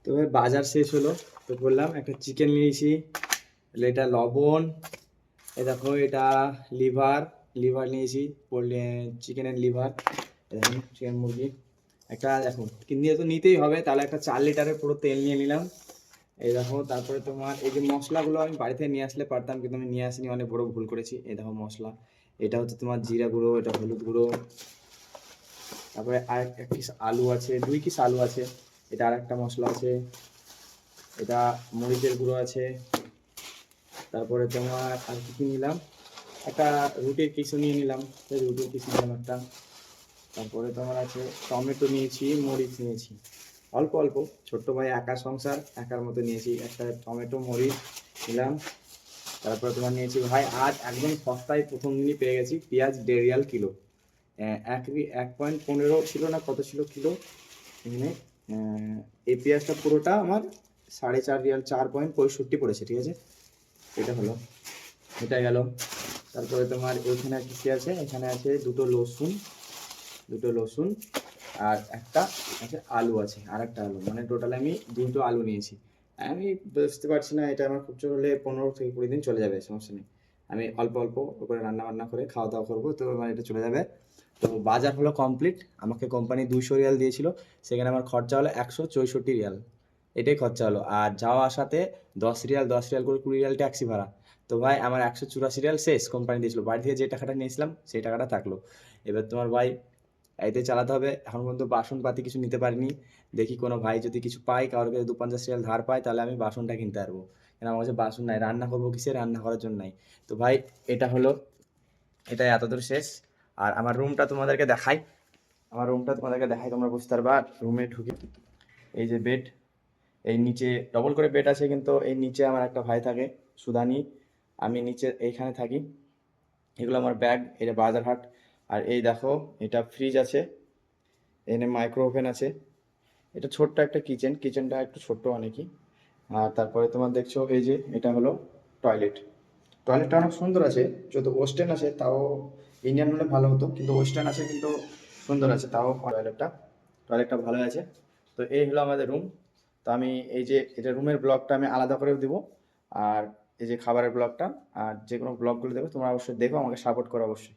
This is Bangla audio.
তো ভাই বাজার শেষ হলো, তো বললাম একটা চিকেন নিয়েছি, এটা লবণ, এই দেখো এটা লিভার, লিভার নিয়েছি, চিকেনের লিভার, দেখুন চিকেন মুরগি একটা, দেখো কিনে তো নিতেই হবে, তাহলে একটা 4 লিটারের পুরো তেল নিয়ে নিলাম। এই দেখো, তারপরে তোমার এই যে মশলাগুলো আমি বাড়ি থেকে নিয়ে আসলে পারতাম, কিন্তু আমি নিয়ে আসিনি, অনেক বড় ভুল করেছি। এই দেখো মশলা, এটা হচ্ছে তোমার জিরা গুঁড়ো, এটা হলুদ গুঁড়ো, তারপরে আর এক পিস আলু আছে, 2 পিস আলু আছে, এটা আর একটা মশলা আছে, এটা মরিচের গুঁড়ো আছে, তারপরে তোমার আর কি কি নিলাম, একটা রুটির কিছু নিয়ে নিলাম, সেই রুটির কিছু নিলাম একটা, তারপরে তোমার আছে টমেটো নিয়েছি, মরিচ নিয়েছি, অল্প অল্প, ছোট্ট ভাই একা সংসার, একার মতো নিয়েছি, একটা টমেটো মরিচ নিলাম। তারপরে তোমার নিয়েছি ভাই আজ একদম সস্তায় প্রথম দিনই পেয়ে গেছি পেঁয়াজ, 1.5 রিয়াল কিলো, 1.15 ছিল না কত ছিল কিলো এখানে। এই পেঁয়াজটা পুরোটা আমার 4.5 রিয়াল, 4.65 পড়েছে, ঠিক আছে। এটা হলো, এটা গেল। তারপরে তোমার এখানে কি কি আছে, এখানে আছে দুটো রসুন আর একটা আছে আলু আছে, আর একটা আলু, মানে টোটাল আমি 2টো আলু নিয়েছি। আমি বুঝতে পারছি না, এটা আমার খুব জোর হলে 15 থেকে 20 দিন চলে যাবে, সমস্যা নেই। আমি অল্প অল্প করে রান্না বান্না করে খাওয়া দাওয়া করবো, তো আমার এটা চলে যাবে। তো বাজার হলো কমপ্লিট, আমাকে কোম্পানি 200 রিয়াল দিয়েছিল, সেখানে আমার খরচা হলো 164 রিয়াল, এটাই খরচা হলো। আর যাওয়া আসাতে 10 রিয়াল, 10 রিয়াল করে 20 রিয়াল ট্যাক্সি ভাড়া। তো ভাই আমার 184 রিয়াল শেষ, কোম্পানি দিয়েছিল, বাড়ি থেকে যে টাকাটা নিয়েছিলাম সেই টাকাটা থাকলো। এবার তোমার ভাই এতে চালাতে হবে, এখন পর্যন্ত বাসনপাতি কিছু নিতে পারিনি, দেখি কোনো ভাই যদি কিছু পাই, কারোর কাছে 250 রিয়াল ধার পাই, তাহলে আমি বাসনটা কিনতে পারবো, কেন আমার কাছে বাসন নাই, রান্না করবো কিসে, রান্না করার জন্য নাই। তো ভাই এটা হলো, এটা এতদূর শেষ। আর আমার রুমটা তোমাদেরকে দেখাই, তোমরা বুঝতে পারবা। রুমে ঢুকে এই যে বেড, এই নিচে ডবল করে বেড আছে, কিন্তু এই নিচে আমার একটা ভাই থাকে, সুদানি, আমি নিচে এইখানে থাকি। এগুলো আমার ব্যাগ, এটা বাজারহাট। আর এই দেখো, এটা ফ্রিজ আছে, এখানে মাইক্রো ওভেন আছে, এটা ছোট্ট একটা কিচেনটা একটু ছোট্ট অনেকই। আর তারপরে তোমার দেখছো এই যে এটা হলো টয়লেটটা অনেক সুন্দর আছে, যত ওয়েস্টার্ন আছে তাও, ইন্ডিয়ান হলে ভালো হতো, কিন্তু ওয়েস্টার্ন আছে কিন্তু সুন্দর আছে তাও, টয়লেটটা ভালো আছে। তো এই হলো আমাদের রুম। তো আমি এই যে এটা রুমের ব্লগটা আমি আলাদা করে দেবো, আর এই যে খাবারের ব্লগটা, আর যে কোনো ব্লগগুলো দেবো তোমরা অবশ্যই দেখো, আমাকে সাপোর্ট করো অবশ্যই।